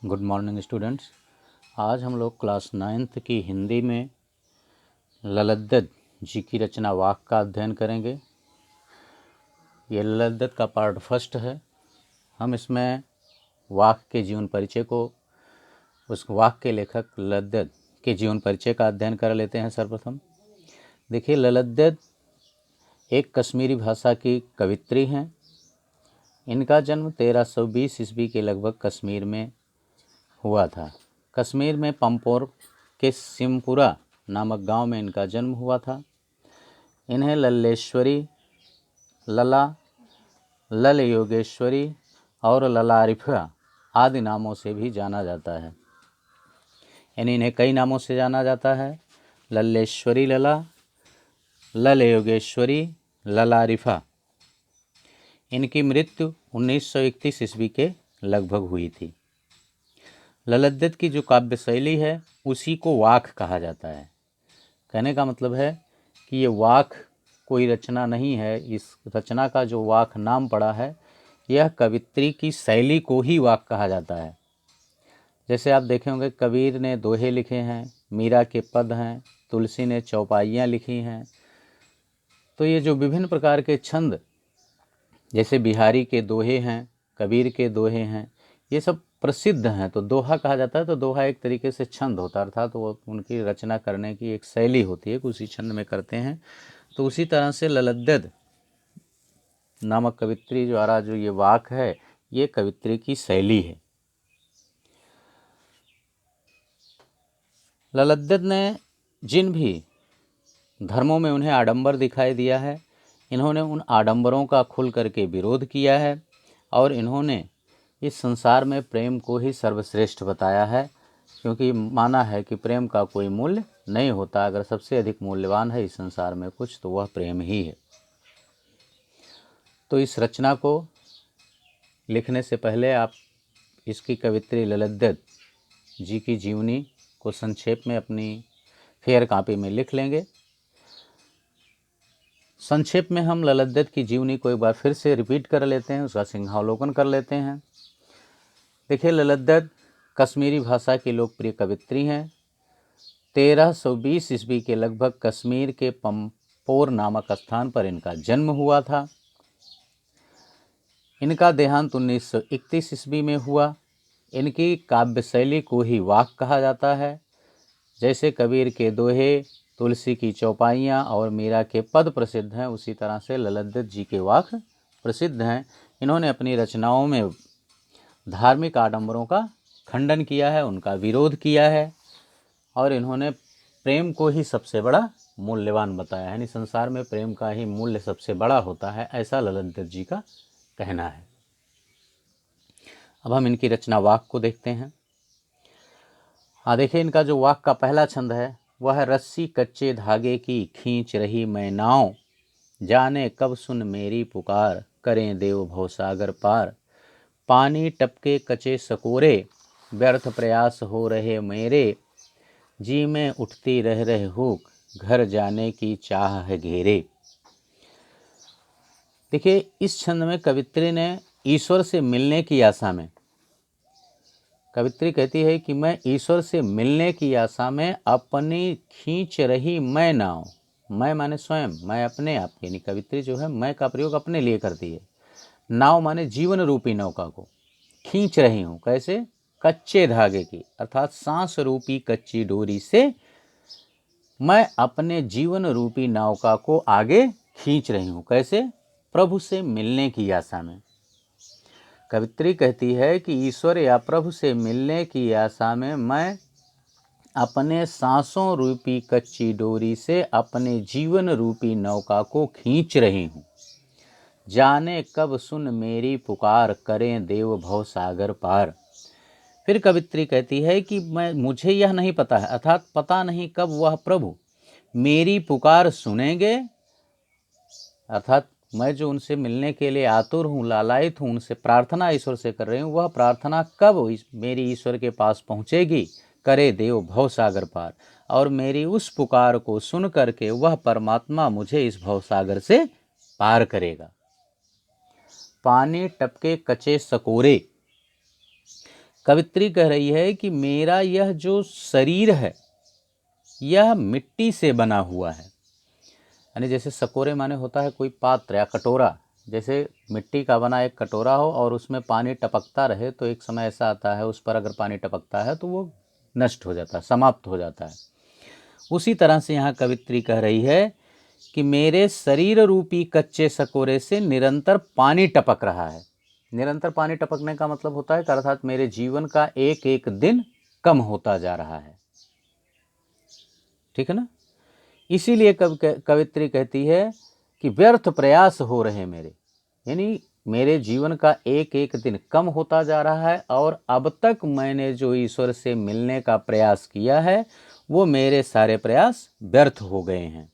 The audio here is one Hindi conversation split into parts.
Good morning students. आज हम लोग क्लास 9th की हिंदी में ललद्दद जी की रचना वाक का अध्ययन करेंगे। ये ललद्दद का पार्ट फर्स्ट है। हम इसमें वाक के जीवन परिचय को, उस वाक के लेखक ललद्दद के जीवन परिचय का अध्ययन कर लेते हैं। सर्वप्रथम देखिए, ललद्दद एक कश्मीरी भाषा की कवित्री हैं। इनका जन्म 1320 ईस्वी के लगभग कश्मीर में हुआ था। कश्मीर में पंपोर के सिमपुरा नामक गांव में इनका जन्म हुआ था। इन्हें लल्लेश्वरी, लला, लल योगेश्वरी और ललारिफा आदि नामों से भी जाना जाता है। यानी इन्हें कई नामों से जाना जाता है। लल्लेश्वरी लला, लल योगेश्वरी, ललारिफा। इनकी मृत्यु 1931 ईस्वी के लगभग हुई थी। ललद्दद की जो काव्य शैली है उसी को वाक कहा जाता है। कहने का मतलब है कि ये वाक कोई रचना नहीं है। इस रचना का जो वाक नाम पड़ा है, यह कवित्री की शैली को ही वाक कहा जाता है। जैसे आप देखे होंगे, कबीर ने दोहे लिखे हैं, मीरा के पद हैं, तुलसी ने चौपाइयाँ लिखी हैं। तो ये जो विभिन्न प्रकार के छंद, जैसे बिहारी के दोहे हैं, कबीर के दोहे हैं, ये सब प्रसिद्ध हैं। तो दोहा कहा जाता है। तो दोहा एक तरीके से छंद होता है, अर्थात वो उनकी रचना करने की एक शैली होती है कि उसी छंद में करते हैं। तो उसी तरह से ललद्दद नामक कवित्री द्वारा जो ये वाक है, ये कवित्री की शैली है। ललद्दद ने जिन भी धर्मों में उन्हें आडंबर दिखाई दिया है, इन्होंने उन आडंबरों का खुल करके विरोध किया है और इन्होंने इस संसार में प्रेम को ही सर्वश्रेष्ठ बताया है, क्योंकि माना है कि प्रेम का कोई मूल्य नहीं होता। अगर सबसे अधिक मूल्यवान है इस संसार में कुछ, तो वह प्रेम ही है। तो इस रचना को लिखने से पहले आप इसकी कवित्री ललद्दद जी की जीवनी को संक्षेप में अपनी फेयर कॉपी में लिख लेंगे। संक्षेप में हम ललद्दद की जीवनी को एक बार फिर से रिपीट कर लेते हैं, उसका सिंहावलोकन कर लेते हैं। देखिए, ललद्दद कश्मीरी भाषा की लोकप्रिय कवित्री हैं। 1320 ईस्वी के लगभग कश्मीर के पंपोर नामक स्थान पर इनका जन्म हुआ था। इनका देहांत 1931 ईस्वी में हुआ। इनकी काव्य शैली को ही वाक कहा जाता है। जैसे कबीर के दोहे, तुलसी की चौपाइयाँ और मीरा के पद प्रसिद्ध हैं, उसी तरह से ललद्दद जी के वाक प्रसिद्ध हैं। इन्होंने अपनी रचनाओं में धार्मिक आडंबरों का खंडन किया है, उनका विरोध किया है और इन्होंने प्रेम को ही सबसे बड़ा मूल्यवान बताया है। यानी संसार में प्रेम का ही मूल्य सबसे बड़ा होता है, ऐसा ललद्दद जी का कहना है। अब हम इनकी रचना वाक को देखते हैं। देखिए, इनका जो वाक का पहला छंद है वह है, रस्सी कच्चे धागे की खींच रही मैं नाव, जाने कब सुन मेरी पुकार, करें देव भवसागर पार। पानी टपके कचे सकोरे, व्यर्थ प्रयास हो रहे मेरे, जी में उठती रह रहे हुक, घर जाने की चाह है घेरे। देखिए, इस छंद में कवित्री ने ईश्वर से मिलने की आशा में, कवित्री कहती है कि मैं ईश्वर से मिलने की आशा में अपनी खींच रही मैं नाव, मैं माने स्वयं, मैं अपने आप की, यानी कवित्री जो है मैं का प्रयोग अपने लिए करती है। नाव माने जीवन रूपी नौका को खींच रही हूँ। कैसे? कच्चे धागे की, अर्थात सांस रूपी कच्ची डोरी से मैं अपने जीवन रूपी नौका को आगे खींच रही हूँ। कैसे? प्रभु से मिलने की आशा में। कवित्री कहती है कि ईश्वर या प्रभु से मिलने की आशा में मैं अपने सांसों रूपी कच्ची डोरी से अपने जीवन रूपी नौका को खींच रही हूँ। जाने कब सुन मेरी पुकार, करें देव भव सागर पार। फिर कवित्री कहती है कि मुझे यह नहीं पता है, अर्थात पता नहीं कब वह प्रभु मेरी पुकार सुनेंगे, अर्थात मैं जो उनसे मिलने के लिए आतुर हूँ, लालायित हूँ, उनसे प्रार्थना ईश्वर से कर रही हूँ, वह प्रार्थना कब मेरी ईश्वर के पास पहुँचेगी, करे देव भव सागर पार, और मेरी उस पुकार को सुन करके वह परमात्मा मुझे इस भव सागर से पार करेगा। पानी टपके कचे सकोरे, कवित्री कह रही है कि मेरा यह जो शरीर है यह मिट्टी से बना हुआ है। यानी जैसे सकोरे माने होता है कोई पात्र या कटोरा, जैसे मिट्टी का बना एक कटोरा हो और उसमें पानी टपकता रहे तो एक समय ऐसा आता है उस पर अगर पानी टपकता है तो वो नष्ट हो जाता है, समाप्त हो जाता है। उसी तरह से यहाँ कवित्री कह रही है कि मेरे शरीर रूपी कच्चे सकोरे से निरंतर पानी टपक रहा है। निरंतर पानी टपकने का मतलब होता है कि अर्थात मेरे जीवन का एक एक दिन कम होता जा रहा है। ठीक है ना। इसीलिए कवित्री कहती है कि व्यर्थ प्रयास हो रहे मेरे, यानी मेरे जीवन का एक एक दिन कम होता जा रहा है और अब तक मैंने जो ईश्वर से मिलने का प्रयास किया है वो मेरे सारे प्रयास व्यर्थ हो गए हैं।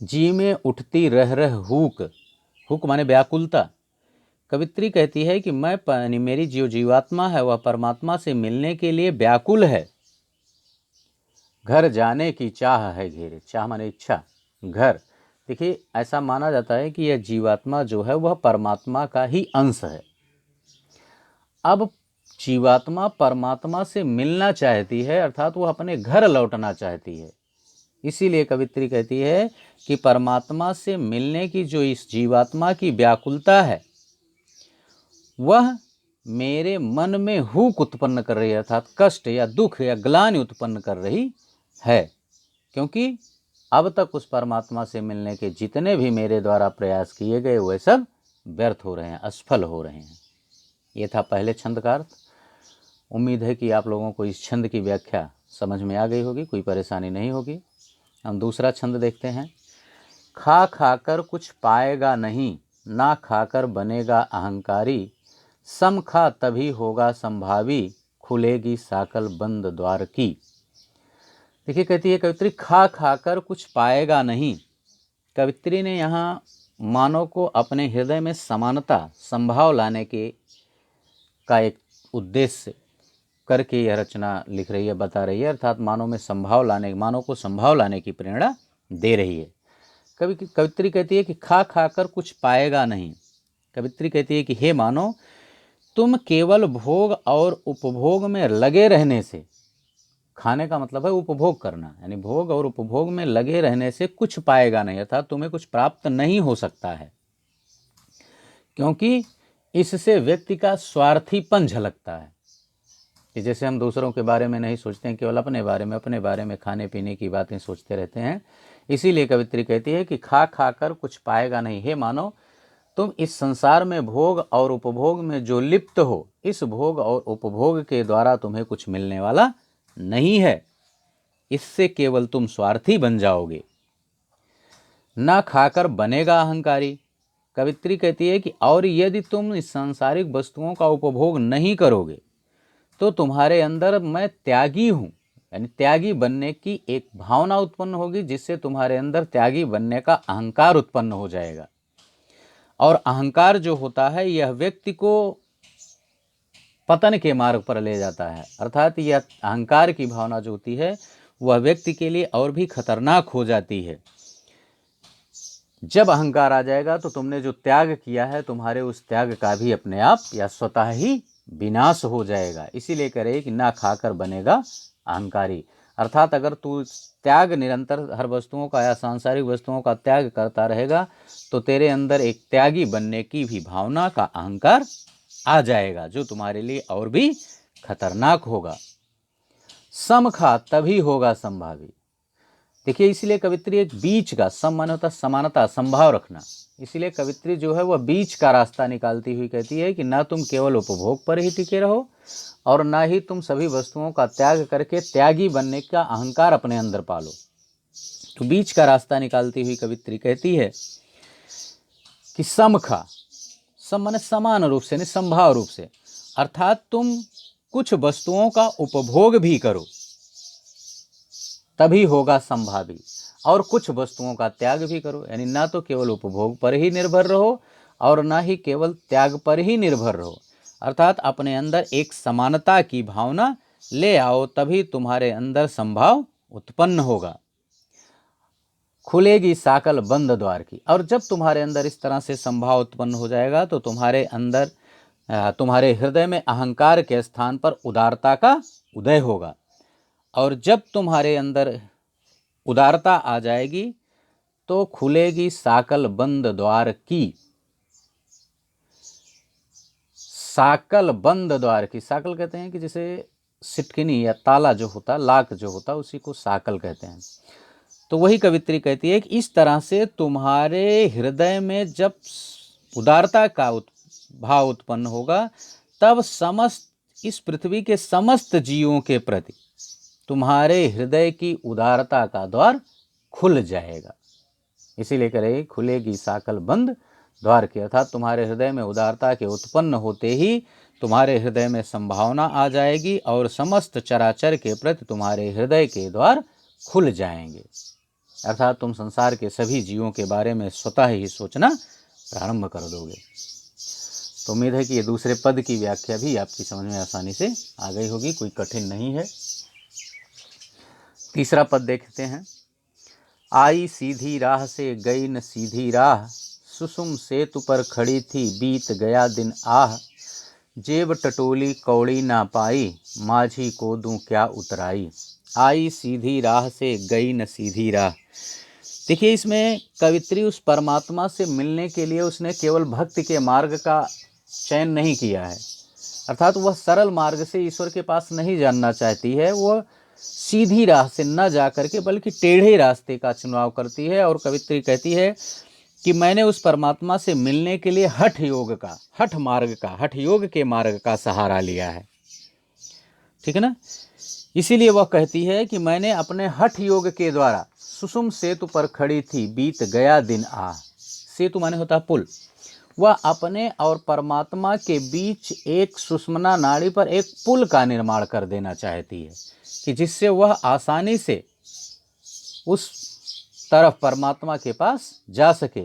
जी में उठती रह रह हुक, हुक माने व्याकुलता। कवित्री कहती है कि मैं मेरी जो जीवात्मा है वह परमात्मा से मिलने के लिए व्याकुल है। घर जाने की चाह है घेरे, चाह माने इच्छा, घर। देखिए ऐसा माना जाता है कि यह जीवात्मा जो है वह परमात्मा का ही अंश है। अब जीवात्मा परमात्मा से मिलना चाहती है, अर्थात वह अपने घर लौटना चाहती है। इसीलिए कवित्री कहती है कि परमात्मा से मिलने की जो इस जीवात्मा की व्याकुलता है वह मेरे मन में हुक उत्पन्न कर रही है, अर्थात कष्ट या दुख या ग्लानि उत्पन्न कर रही है, क्योंकि अब तक उस परमात्मा से मिलने के जितने भी मेरे द्वारा प्रयास किए गए वे सब व्यर्थ हो रहे हैं, असफल हो रहे हैं। ये था पहले छंद का अर्थ। उम्मीद है कि आप लोगों को इस छंद की व्याख्या समझ में आ गई होगी, कोई परेशानी नहीं होगी। हम दूसरा छंद देखते हैं। खा खाकर कुछ पाएगा नहीं, ना खाकर बनेगा अहंकारी, सम खा तभी होगा संभावी, खुलेगी साकल बंद द्वार की। देखिए कहती है कवित्री, खा खाकर कुछ पाएगा नहीं। कवित्री ने यहाँ मानव को अपने हृदय में समानता, संभाव लाने के का एक उद्देश्य करके यह रचना लिख रही है, बता रही है, अर्थात मानव में संभाव लाने, मानव को संभाव लाने की प्रेरणा दे रही है। कवित्री कहती है कि खा खाकर कुछ पाएगा नहीं। कवित्री कहती है कि हे मानव, तुम केवल भोग और उपभोग में लगे रहने से, खाने का मतलब है उपभोग करना, यानी भोग और उपभोग में लगे रहने से कुछ पाएगा नहीं, अर्थात तुम्हें कुछ प्राप्त नहीं हो सकता है, क्योंकि इससे व्यक्ति का स्वार्थीपन झलकता है। कि जैसे हम दूसरों के बारे में नहीं सोचते हैं, केवल अपने बारे में खाने पीने की बातें सोचते रहते हैं। इसीलिए कवित्री कहती है कि खा खाकर कुछ पाएगा नहीं। हे मानो, तुम इस संसार में भोग और उपभोग में जो लिप्त हो, इस भोग और उपभोग के द्वारा तुम्हें कुछ मिलने वाला नहीं है, इससे केवल तुम स्वार्थी बन जाओगे। न खाकर बनेगा अहंकारी। कवित्री कहती है कि और यदि तुम इस सांसारिक वस्तुओं का उपभोग नहीं करोगे तो तुम्हारे अंदर मैं त्यागी हूँ, यानी त्यागी बनने की एक भावना उत्पन्न होगी, जिससे तुम्हारे अंदर त्यागी बनने का अहंकार उत्पन्न हो जाएगा। और अहंकार जो होता है यह व्यक्ति को पतन के मार्ग पर ले जाता है, अर्थात यह अहंकार की भावना जो होती है वह व्यक्ति के लिए और भी खतरनाक हो जाती है। जब अहंकार आ जाएगा तो तुमने जो त्याग किया है, तुम्हारे उस त्याग का भी अपने आप या स्वतः ही विनाश हो जाएगा। इसीलिए कह रहे कि ना खाकर बनेगा अहंकारी, अर्थात अगर तू त्याग निरंतर हर वस्तुओं का या सांसारिक वस्तुओं का त्याग करता रहेगा तो तेरे अंदर एक त्यागी बनने की भी भावना का अहंकार आ जाएगा, जो तुम्हारे लिए और भी खतरनाक होगा। सम खा तभी होगा संभावी। देखिए इसीलिए कवित्री एक बीच का, सम माने होता समानता, संभाव रखना, इसीलिए कवित्री जो है वह बीच का रास्ता निकालती हुई कहती है कि ना तुम केवल उपभोग पर ही टिके रहो और ना ही तुम सभी वस्तुओं का त्याग करके त्यागी बनने का अहंकार अपने अंदर पालो। तो बीच का रास्ता निकालती हुई कवित्री कहती है कि सम खा, सम माने समान रूप से, नहीं संभाव रूप से, अर्थात तुम कुछ वस्तुओं का उपभोग भी करो तभी होगा संभावी, और कुछ वस्तुओं का त्याग भी करो, यानी ना तो केवल उपभोग पर ही निर्भर रहो और ना ही केवल त्याग पर ही निर्भर रहो, अर्थात अपने अंदर एक समानता की भावना ले आओ, तभी तुम्हारे अंदर संभाव उत्पन्न होगा। खुलेगी साकल बंद द्वार की। और जब तुम्हारे अंदर इस तरह से संभाव उत्पन्न हो जाएगा तो तुम्हारे अंदर तुम्हारे हृदय में अहंकार के स्थान पर उदारता का उदय होगा। और जब तुम्हारे अंदर उदारता आ जाएगी तो खुलेगी साकल बंद द्वार की। साकल बंद द्वार की, साकल कहते हैं कि जैसे सिटकिनी या ताला जो होता, लाक जो होता, उसी को साकल कहते हैं। तो वही कवित्री कहती है कि इस तरह से तुम्हारे हृदय में जब उदारता का भाव उत्पन्न होगा तब समस्त इस पृथ्वी के समस्त जीवों के प्रति तुम्हारे हृदय की उदारता का द्वार खुल जाएगा। इसीलिए कहे खुलेगी साकल बंद द्वार की, अर्थात तुम्हारे हृदय में उदारता के उत्पन्न होते ही तुम्हारे हृदय में संभावना आ जाएगी और समस्त चराचर के प्रति तुम्हारे हृदय के द्वार खुल जाएंगे। अर्थात तुम संसार के सभी जीवों के बारे में स्वतः ही सोचना प्रारंभ कर दोगे। तो उम्मीद है कि ये दूसरे पद की व्याख्या भी आपकी समझ में आसानी से आ गई होगी, कोई कठिन नहीं है। तीसरा पद देखते हैं। आई सीधी राह से गई न सीधी राह, सुसुम सेतु पर खड़ी थी बीत गया दिन आह, जेब टटोली कौड़ी ना पाई, माझी को दूं क्या उतराई। आई सीधी राह से गई न सीधी राह। देखिए, इसमें कवित्री उस परमात्मा से मिलने के लिए उसने केवल भक्ति के मार्ग का चयन नहीं किया है, अर्थात वह सरल मार्ग से ईश्वर के पास नहीं जानना चाहती है, वह सीधी राह से न जा करके बल्कि टेढ़े रास्ते का चुनाव करती है। और कवित्री कहती है कि मैंने उस परमात्मा से मिलने के लिए हठ योग के मार्ग का सहारा लिया है। ठीक है ना। इसीलिए वह कहती है कि मैंने अपने हठ योग के द्वारा सुसुम सेतु पर खड़ी थी बीत गया दिन आ। सेतु माने होता पुल। वह अपने और परमात्मा के बीच एक सुषुम्ना नाड़ी पर एक पुल का निर्माण कर देना चाहती है कि जिससे वह आसानी से उस तरफ परमात्मा के पास जा सके,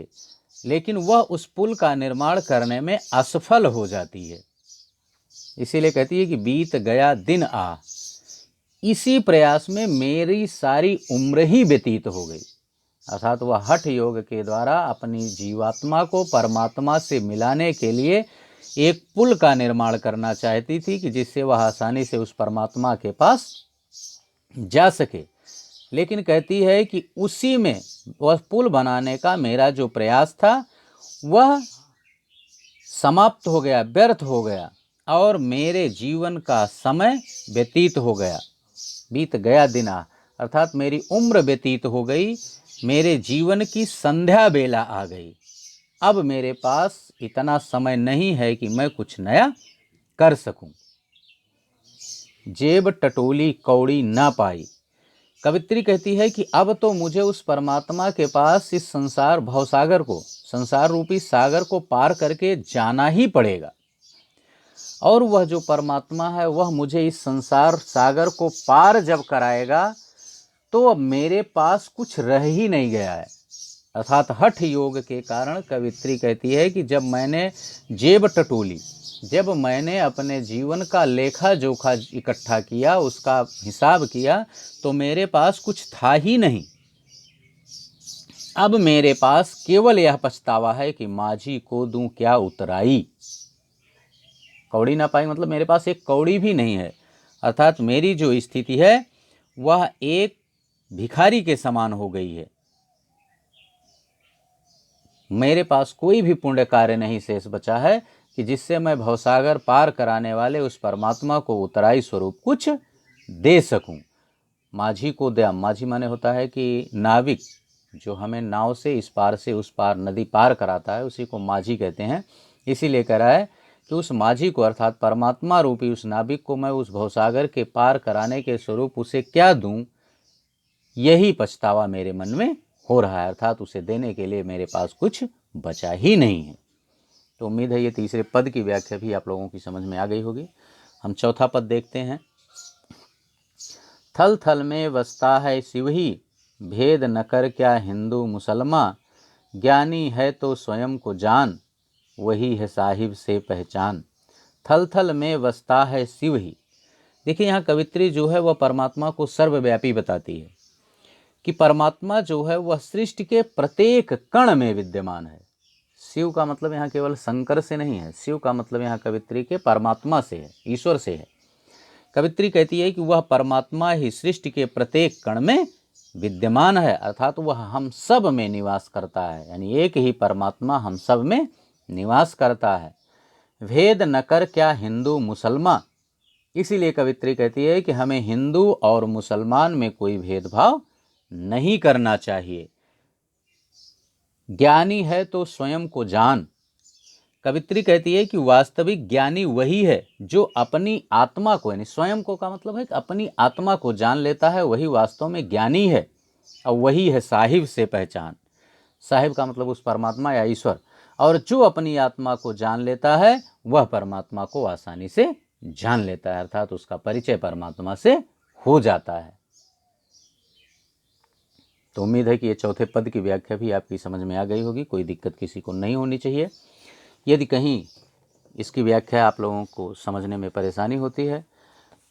लेकिन वह उस पुल का निर्माण करने में असफल हो जाती है। इसीलिए कहती है कि बीत गया दिन आ, इसी प्रयास में मेरी सारी उम्र ही व्यतीत हो गई। अर्थात वह हठ योग के द्वारा अपनी जीवात्मा को परमात्मा से मिलाने के लिए एक पुल का निर्माण करना चाहती थी कि जिससे वह आसानी से उस परमात्मा के पास जा सके। लेकिन कहती है कि उसी में वह पुल बनाने का मेरा जो प्रयास था वह समाप्त हो गया, व्यर्थ हो गया और मेरे जीवन का समय व्यतीत हो गया। बीत गया दिना अर्थात मेरी उम्र व्यतीत हो गई, मेरे जीवन की संध्या बेला आ गई। अब मेरे पास इतना समय नहीं है कि मैं कुछ नया कर सकूं। जेब टटोली कौड़ी ना पाई। कवित्री कहती है कि अब तो मुझे उस परमात्मा के पास इस संसार भवसागर को, संसार रूपी सागर को पार करके जाना ही पड़ेगा। और वह जो परमात्मा है वह मुझे इस संसार सागर को पार जब कराएगा तो अब मेरे पास कुछ रह ही नहीं गया है। अर्थात हठ योग के कारण कवित्री कहती है कि जब मैंने जेब टटोली, जब मैंने अपने जीवन का लेखा जोखा इकट्ठा किया, उसका हिसाब किया, तो मेरे पास कुछ था ही नहीं। अब मेरे पास केवल यह पछतावा है कि माझी को दूं क्या उतराई। कौड़ी ना पाई मतलब मेरे पास एक कौड़ी भी नहीं है। अर्थात मेरी जो स्थिति है वह एक भिखारी के समान हो गई है। मेरे पास कोई भी पुण्य कार्य नहीं शेष बचा है कि जिससे मैं भवसागर पार कराने वाले उस परमात्मा को उतराई स्वरूप कुछ दे सकूं। माझी को दया, माझी माने होता है कि नाविक, जो हमें नाव से इस पार से उस पार नदी पार कराता है, उसी को माझी कहते हैं। इसीलिए कह रहा है कि उस माझी को अर्थात परमात्मा रूपी उस नाविक को मैं उस भवसागर के पार कराने के स्वरूप उसे क्या दूं, यही पछतावा मेरे मन में हो रहा है। अर्थात उसे देने के लिए मेरे पास कुछ बचा ही नहीं है। तो उम्मीद है ये तीसरे पद की व्याख्या भी आप लोगों की समझ में आ गई होगी। हम चौथा पद देखते हैं। थल थल में बसता है शिव ही, भेद न कर क्या हिंदू मुसलमान, ज्ञानी है तो स्वयं को जान, वही है साहिब से पहचान। थल थल में बसता है शिव ही। देखिए, यहाँ कवित्री जो है वह परमात्मा को सर्वव्यापी बताती है कि परमात्मा जो है वह सृष्टि के प्रत्येक कण में विद्यमान है। शिव का मतलब यहाँ केवल शंकर से नहीं है, शिव का मतलब यहाँ कवित्री के परमात्मा से है, ईश्वर से है। कवित्री कहती है कि वह परमात्मा ही सृष्टि के प्रत्येक कण में विद्यमान है, अर्थात वह हम सब में निवास करता है, यानी एक ही परमात्मा हम सब में निवास करता है। भेद न कर क्या हिंदू मुसलमान, इसीलिए कवित्री कहती है कि हमें हिंदू और मुसलमान में कोई भेदभाव नहीं करना चाहिए। ज्ञानी है तो स्वयं को जान, कवित्री कहती है कि वास्तविक ज्ञानी वही है जो अपनी आत्मा को, यानी स्वयं को का मतलब है कि अपनी आत्मा को जान लेता है, वही वास्तव में ज्ञानी है, और वही है साहिब से पहचान। साहिब का मतलब उस परमात्मा या ईश्वर, और जो अपनी आत्मा को जान लेता है वह परमात्मा को आसानी से जान लेता है, अर्थात उसका परिचय परमात्मा से हो जाता है। तो उम्मीद है कि ये चौथे पद की व्याख्या भी आपकी समझ में आ गई होगी, कोई दिक्कत किसी को नहीं होनी चाहिए। यदि कहीं इसकी व्याख्या आप लोगों को समझने में परेशानी होती है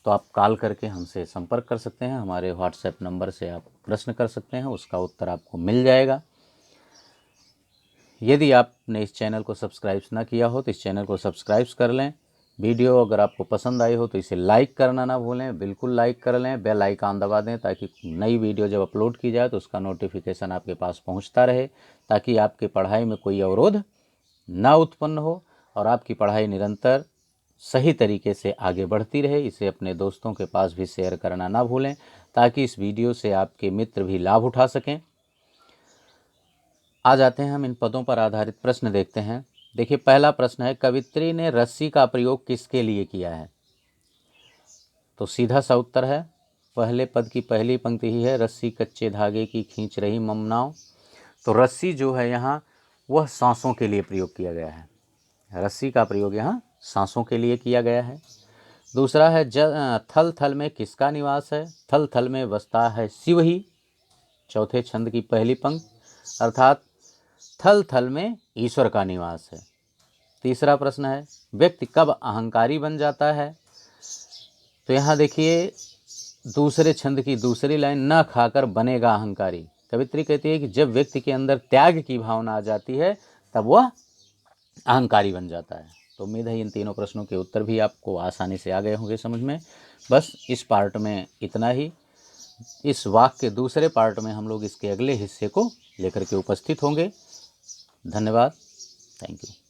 तो आप कॉल करके हमसे संपर्क कर सकते हैं, हमारे व्हाट्सएप नंबर से आप प्रश्न कर सकते हैं, उसका उत्तर आपको मिल जाएगा। यदि आपने इस चैनल को सब्सक्राइब ना किया हो तो इस चैनल को सब्सक्राइब कर लें। वीडियो अगर आपको पसंद आई हो तो इसे लाइक करना ना भूलें, बिल्कुल लाइक कर लें, बेल आइकन दबा दें ताकि नई वीडियो जब अपलोड की जाए तो उसका नोटिफिकेशन आपके पास पहुंचता रहे, ताकि आपकी पढ़ाई में कोई अवरोध ना उत्पन्न हो और आपकी पढ़ाई निरंतर सही तरीके से आगे बढ़ती रहे। इसे अपने दोस्तों के पास भी शेयर करना ना भूलें ताकि इस वीडियो से आपके मित्र भी लाभ उठा सकें। आ जाते हैं हम इन पदों पर आधारित प्रश्न देखते हैं। देखिए, पहला प्रश्न है, कवित्री ने रस्सी का प्रयोग किसके लिए किया है? तो सीधा सा उत्तर है, पहले पद की पहली पंक्ति ही है, रस्सी कच्चे धागे की खींच रही ममनाओ। तो रस्सी जो है यहाँ वह सांसों के लिए प्रयोग किया गया है, रस्सी का प्रयोग यहाँ सांसों के लिए किया गया है। दूसरा है, थल थल में किसका निवास है? थल थल में बसता है शिव ही, चौथे छंद की पहली पंक्ति, अर्थात थल थल में ईश्वर का निवास है। तीसरा प्रश्न है, व्यक्ति कब अहंकारी बन जाता है? तो यहाँ देखिए दूसरे छंद की दूसरी लाइन, न खाकर बनेगा अहंकारी। कवित्री कहती है कि जब व्यक्ति के अंदर त्याग की भावना आ जाती है तब वह अहंकारी बन जाता है। तो उम्मीद है इन तीनों प्रश्नों के उत्तर भी आपको आसानी से आ गए होंगे समझ में। बस इस पार्ट में इतना ही। इस वाक्य के दूसरे पार्ट में हम लोग इसके अगले हिस्से को लेकर के उपस्थित होंगे। धन्यवाद, थैंक यू।